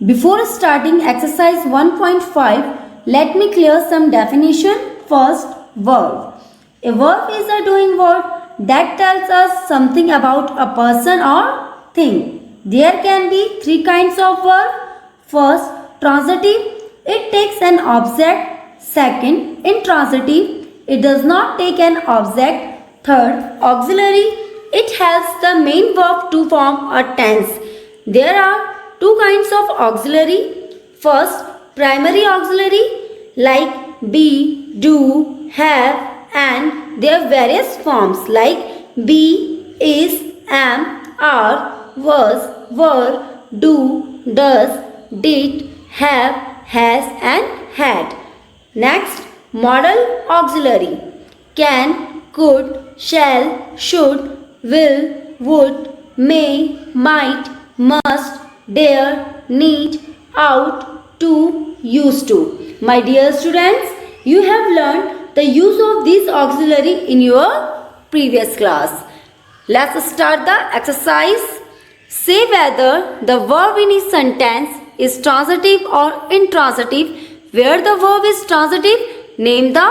Before starting exercise 1.5, let me clear some definition. First, verb. A verb is a doing word that tells us something about a person or thing. There can be three kinds of verb. First, transitive. It takes an object. Second, intransitive. It does not take an object. Third, auxiliary. It helps the main verb to form a tense. There are two kinds of auxiliary. First, primary auxiliary like be, do, have and their various forms like be, is, am, are, was, were, do, does, did, have, has and had. Next, modal auxiliary can, could, shall, should, will, would, may, might, must, dare, need, out, to, used to. My dear students, you have learned the use of these auxiliary in your previous class. Let's start the exercise. Say whether the verb in each sentence is transitive or intransitive. Where the verb is transitive, name the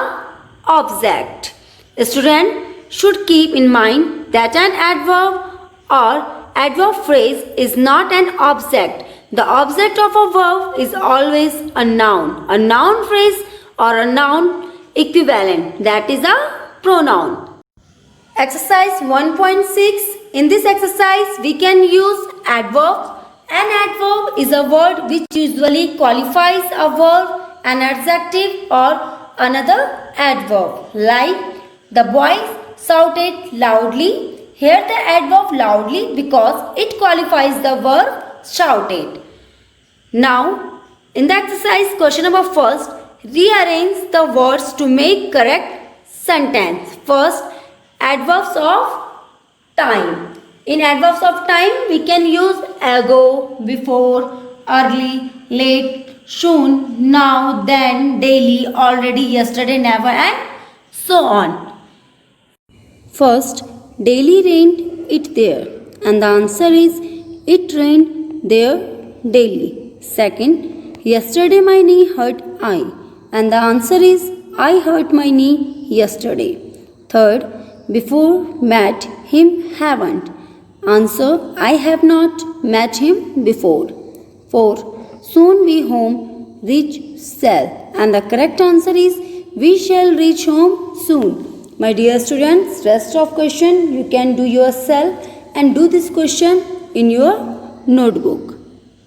object. A student should keep in mind that an adverb or adverb phrase is not an object. The object of a verb is always a noun phrase or a noun equivalent, that is a pronoun. Exercise 1.6. In this exercise, we can use adverbs. An adverb is a word which usually qualifies a verb, an adjective or another adverb. Like the boys shouted loudly. Here the adverb loudly because it qualifies the verb shouted. Now, in the exercise question number first, rearrange the words to make correct sentence. First, adverbs of time. In adverbs of time, we can use ago, before, early, late, soon, now, then, daily, already, yesterday, never and so on. First, daily rained it there and the answer is it rained there daily. Second, yesterday my knee hurt I and the answer is I hurt my knee yesterday. Third, before met him haven't. Answer, I have not met him before. Fourth, soon we home reach shall and the correct answer is we shall reach home soon. My dear students, rest of question you can do yourself and do this question in your notebook.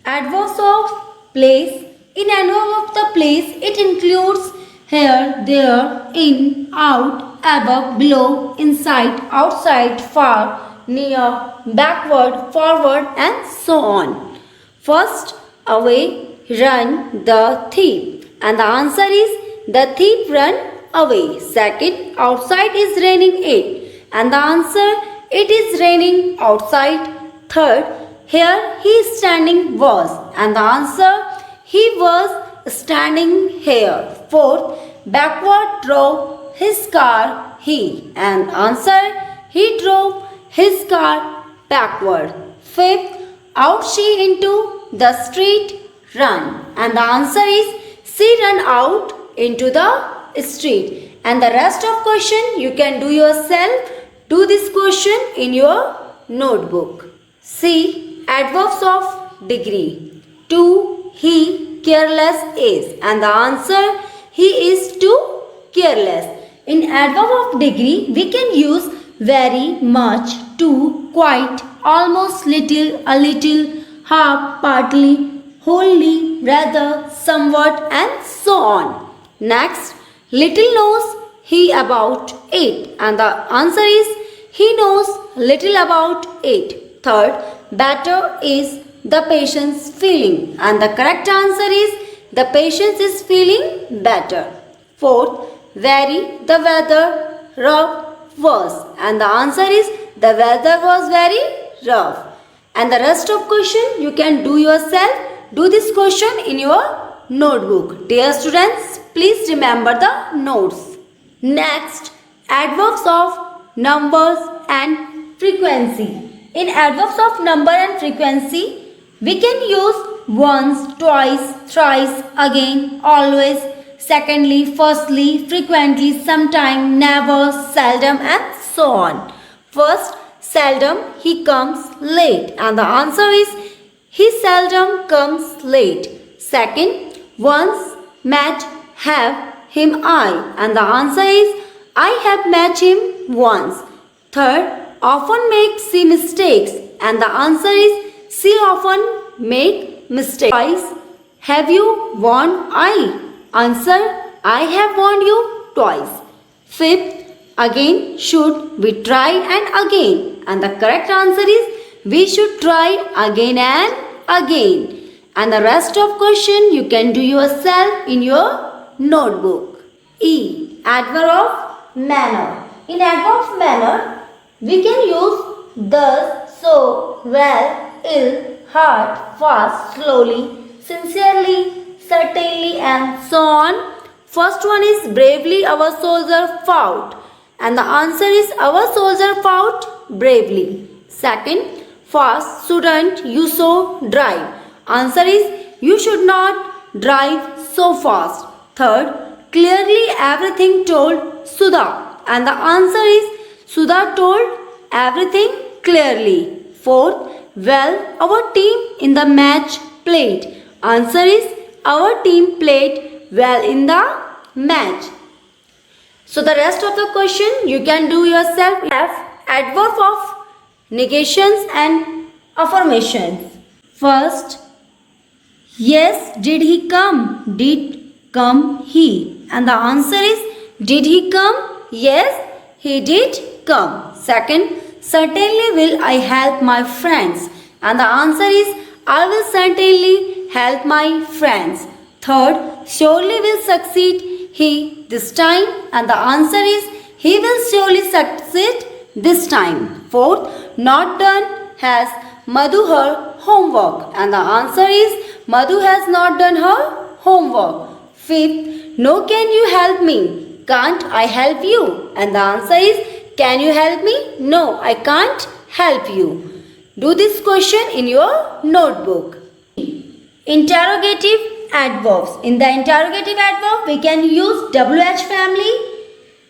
Adverbs of place. In adverb of the place, it includes here, there, in, out, above, below, inside, outside, far, near, backward, forward and so on. First, away, run, the thief. And the answer is the thief run away. Second, outside is raining it. And the answer, it is raining outside. Third, here he is standing was. And the answer, he was standing here. Fourth, backward drove his car he. And answer, he drove his car backward. Fifth, out she into the street run. And the answer is she ran out into the street. And the rest of question you can do yourself. Do this question in your notebook. See, adverbs of degree. To, he, careless is. And the answer, he is too careless. In adverb of degree, we can use very, much, to, quite, almost, little, a little, half, partly, wholly, rather, somewhat and so on. Next, little knows he about it and the answer is he knows little about it. Third, better is the patient's feeling and the correct answer is the patient is feeling better. Fourth, very, the weather rough was and the answer is the weather was very rough. And the rest of question you can do yourself. Do this question in your notebook. Dear students, please remember the notes. Next, adverbs of numbers and frequency. In adverbs of number and frequency, we can use once, twice, thrice, again, always, secondly, firstly, frequently, sometime, never, seldom, and so on. First, seldom, he comes late, and the answer is he seldom comes late. Second, once met, have him I, and the answer is I have met him once. Third, often make she mistakes, and the answer is she often make mistakes. Twice, have you warned I? Answer, I have warned you twice. Fifth, again, should we try and again, and the correct answer is we should try again and again. And the rest of question you can do yourself in your notebook. E. Adverb of manner. In adverb of manner, we can use thus, so, well, ill, hard, fast, slowly, sincerely, certainly, and so on. First one is bravely our soldier fought, and the answer is our soldier fought bravely. Second, fast shouldn't you so drive. Answer is you should not drive so fast. Third, clearly everything told Sudha, and the answer is Sudha told everything clearly. Fourth, well, our team in the match played. Answer is our team played well in the match. So the rest of the question you can do yourself. Have adverb of negations and affirmations. First, yes, did he come? Did come he? And the answer is did he come? Yes, he did come. Second, certainly will I help my friends. And the answer is I will certainly help my friends. Third, surely will succeed he this time. And the answer is he will surely succeed this time. Fourth, not done has Madhu her homework. And the answer is Madhu has not done her homework. Fifth, no, can you help me? Can't I help you? And the answer is can you help me? No, I can't help you. Do this question in your notebook. Interrogative adverbs. In the interrogative adverb, we can use WH family.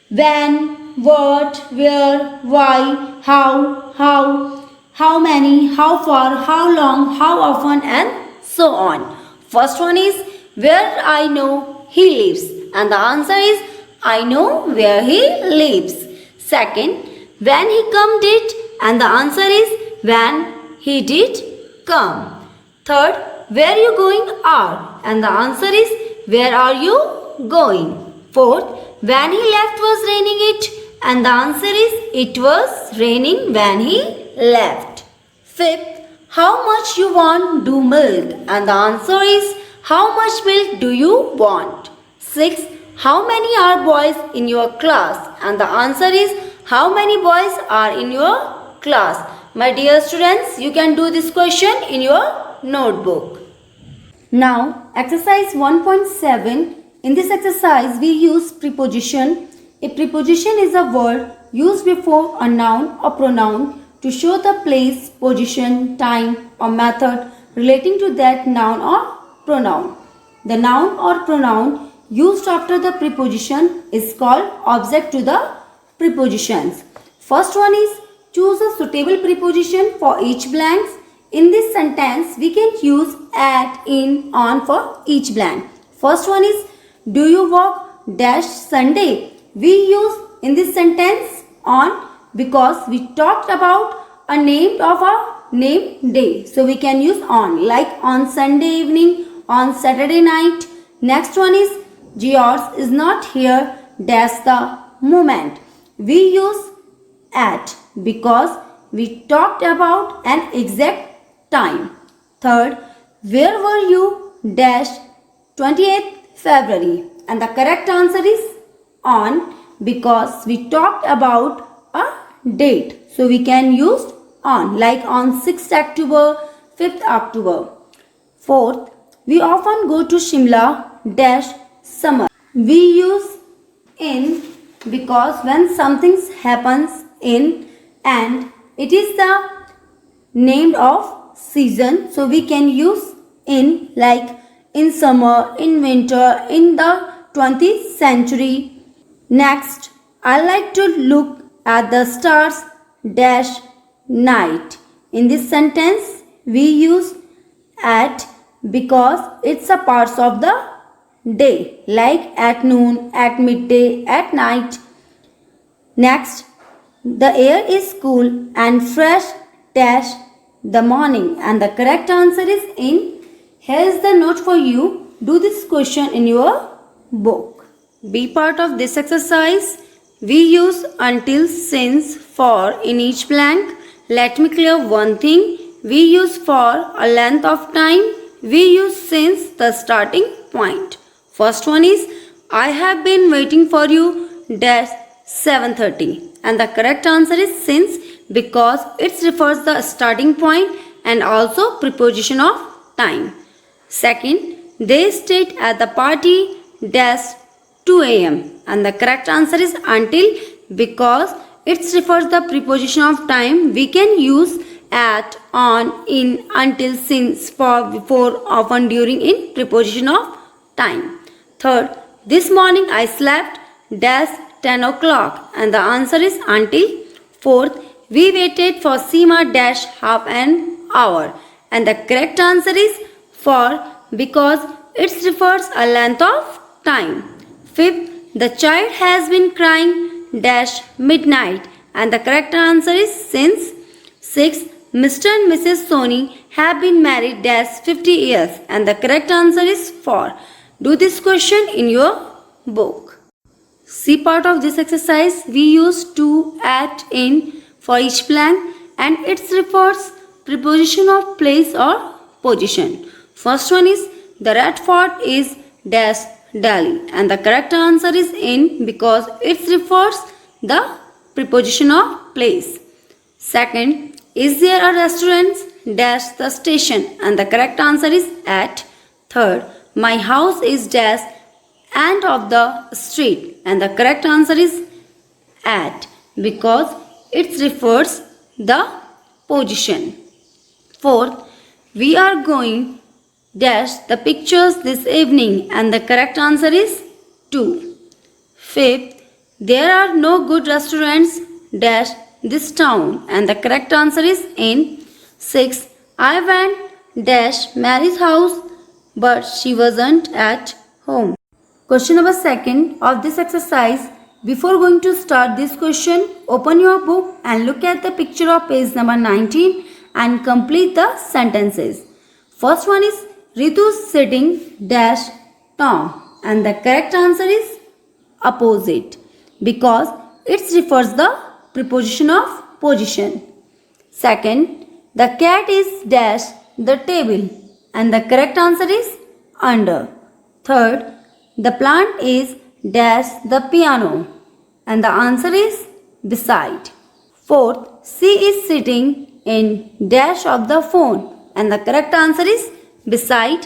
When, what, where, why, how many, how far, how long, how often, and so on. First one is where I know he lives, and the answer is I know where he lives. Second, when he come did, and the answer is when he did come. Third, where you going are, and the answer is where are you going. Fourth, when he left was raining it, and the answer is it was raining when he left. Fifth, how much you want do milk, and the answer is how much milk do you want. Sixth, how many are boys in your class, and the answer is how many boys are in your class. My dear students, you can do this question in your notebook. Now, exercise 1.7. In this exercise, we use preposition. A preposition is a word used before a noun or pronoun to show the place, position, time, or method relating to that noun or pronoun. The noun or pronoun used after the preposition is called object to the prepositions. First one is choose a suitable preposition for each blanks. In this sentence, we can use at, in, on for each blank. First one is do you walk dash Sunday? We use in this sentence on because we talked about a name of a name day. So we can use on, like on Sunday evening, on Saturday night. Next one is George is not here dash the moment. We use at because we talked about an exact time. Third, where were you dash 28th February? And the correct answer is on because we talked about a date. So we can use on, like on 6th October, 5th October. Fourth, we often go to Shimla dash summer. We use in because when something happens in and it is the name of season, so we can use in, like in summer, in winter, in the 20th century. Next, I like to look at the stars dash night. In this sentence, we use at because it's a part of the day, like at noon, at midday, at night. Next, the air is cool and fresh dash the morning, and the correct answer is in. Here is the note for you. Do this question in your book. Be part of this exercise. We use until, since, for in each blank. Let me clear one thing. We use for a length of time. We use since, the starting point. First one is I have been waiting for you dash 7:30, and the correct answer is since because it refers the starting point and also preposition of time. Second, they stayed at the party dash 2 a.m. and the correct answer is until because it refers the preposition of time. We can use at, on, in, until, since, for, before, often, during in preposition of time. Third, this morning I slept dash 10 o'clock and the answer is until. Fourth, we waited for Seema dash half an hour and the correct answer is for because it refers a length of time. Fifth, the child has been crying dash midnight and the correct answer is since. Sixth, Mr. and Mrs. Soni have been married dash 50 years and the correct answer is for. Do this question in your book. C part of this exercise, we use to, at, in for each blank and it refers preposition of place or position. First one is the red fort is dash Delhi and the correct answer is in because it refers the preposition of place. Second, is there a restaurant dash the station and the correct answer is at. Third, my house is dash end of the street and the correct answer is at because it refers the position. Fourth, we are going dash the pictures this evening and the correct answer is to. Fifth, there are no good restaurants dash this town and the correct answer is in. Sixth, I went dash Mary's house but she wasn't at home. Question number 2 of this exercise. Before going to start this question, open your book and look at the picture of page number 19 and complete the sentences. First one is Ritu's sitting dash Tom and the correct answer is opposite because it refers the preposition of position. Second, the cat is dash the table and the correct answer is under. Third, the plant is dash the piano and the answer is beside. Fourth, she is sitting in dash of the phone and the correct answer is beside.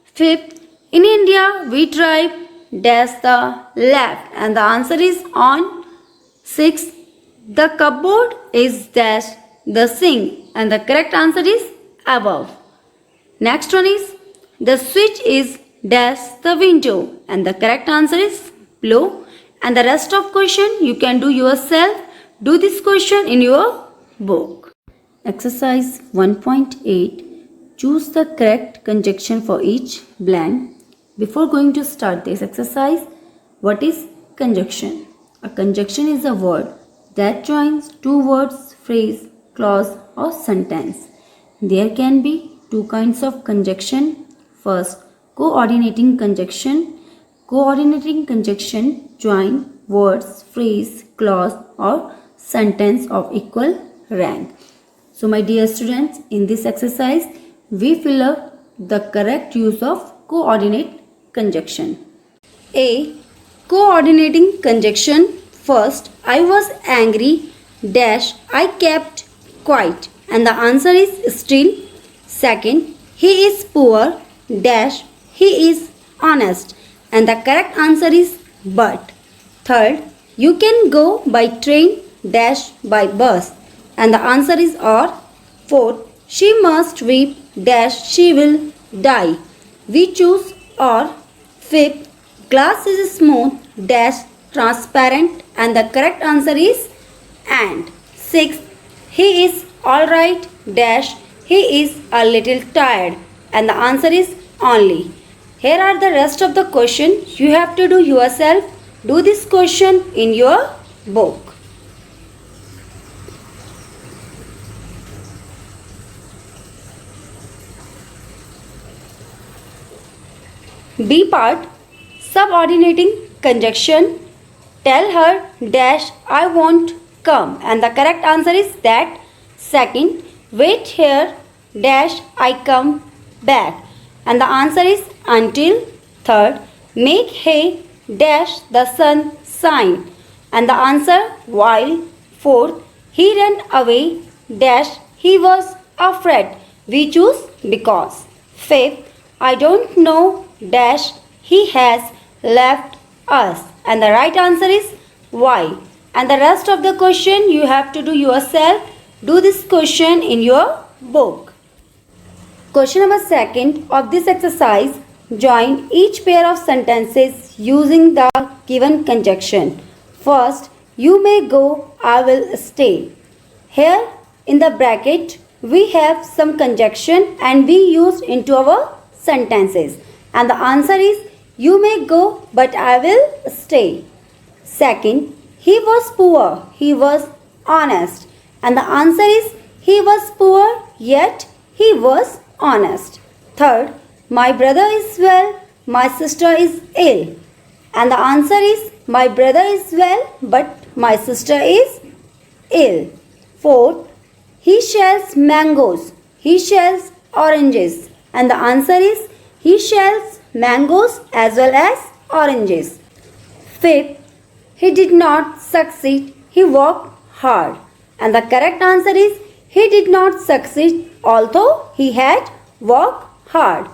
Fifth, in India we drive dash the left and the answer is on. Sixth, the cupboard is dash the sink and the correct answer is above. Next one is the switch is dash the window and the correct answer is below. And the rest of question you can do yourself. Do this question in your book. Exercise 1.8. Choose the correct conjunction for each blank. Before going to start this exercise, what is conjunction? A conjunction is a word that joins two words, phrase, clause or sentence. There can be two kinds of conjunction. First, coordinating conjunction. Coordinating conjunction join words, phrase, clause or sentence of equal rank. So my dear students, in this exercise, we fill up the correct use of coordinate conjunction. A. Coordinating conjunction. First, I was angry dash I kept quiet and the answer is still. Second, he is poor dash he is honest and the correct answer is but. Third, you can go by train dash by bus and the answer is or. Fourth, she must weep dash she will die. We choose or. Fifth, glass is smooth dash transparent and the correct answer is and. Sixth, he is alright dash he is a little tired and the answer is only. Here are the rest of the question. You have to do yourself. Do this question in your book. B part, subordinating conjunction. Tell her dash I won't come and the correct answer is that. Second, wait here dash I come back and the answer is until. Third, make hay dash the sun shine and the answer while. Fourth, he ran away dash he was afraid. We choose because. Fifth, I don't know dash he has left us and the right answer is why. And the rest of the question you have to do yourself. Do this question in your book. Question number 2 of this exercise. Join each pair of sentences using the given conjunction. First, you may go, I will stay. Here in the bracket we have some conjunction and we used into our sentences. And the answer is you may go but I will stay. Second, he was poor, he was honest. And the answer is he was poor yet he was honest. Third, my brother is well, my sister is ill. And the answer is my brother is well but my sister is ill. Fourth, he shells mangoes, he shells oranges. And the answer is he shells mangoes as well as oranges. Fifth, he did not succeed, he worked hard. And the correct answer is he did not succeed although he had worked hard.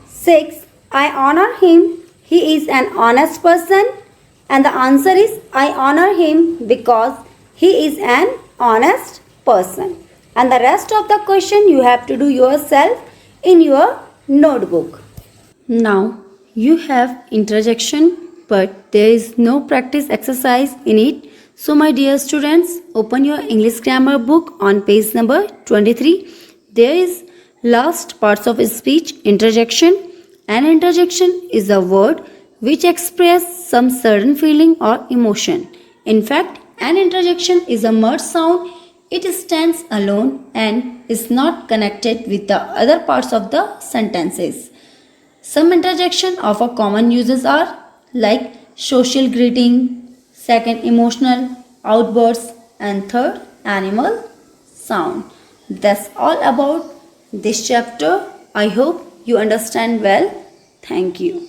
Sixth, I honor him, he is an honest person. And the answer is I honor him because he is an honest person. And the rest of the question you have to do yourself in your notebook. Now you have interjection but there is no practice exercise in it. So my dear students, open your English grammar book on page number 23. There is last parts of speech interjection. An interjection is a word which expresses some certain feeling or emotion. In fact, an interjection is a merged sound. It stands alone and is not connected with the other parts of the sentences. Some interjection of a common uses are like social greeting, second emotional outbursts, and third animal sound. That's all about this chapter. I hope you understand well. Thank you.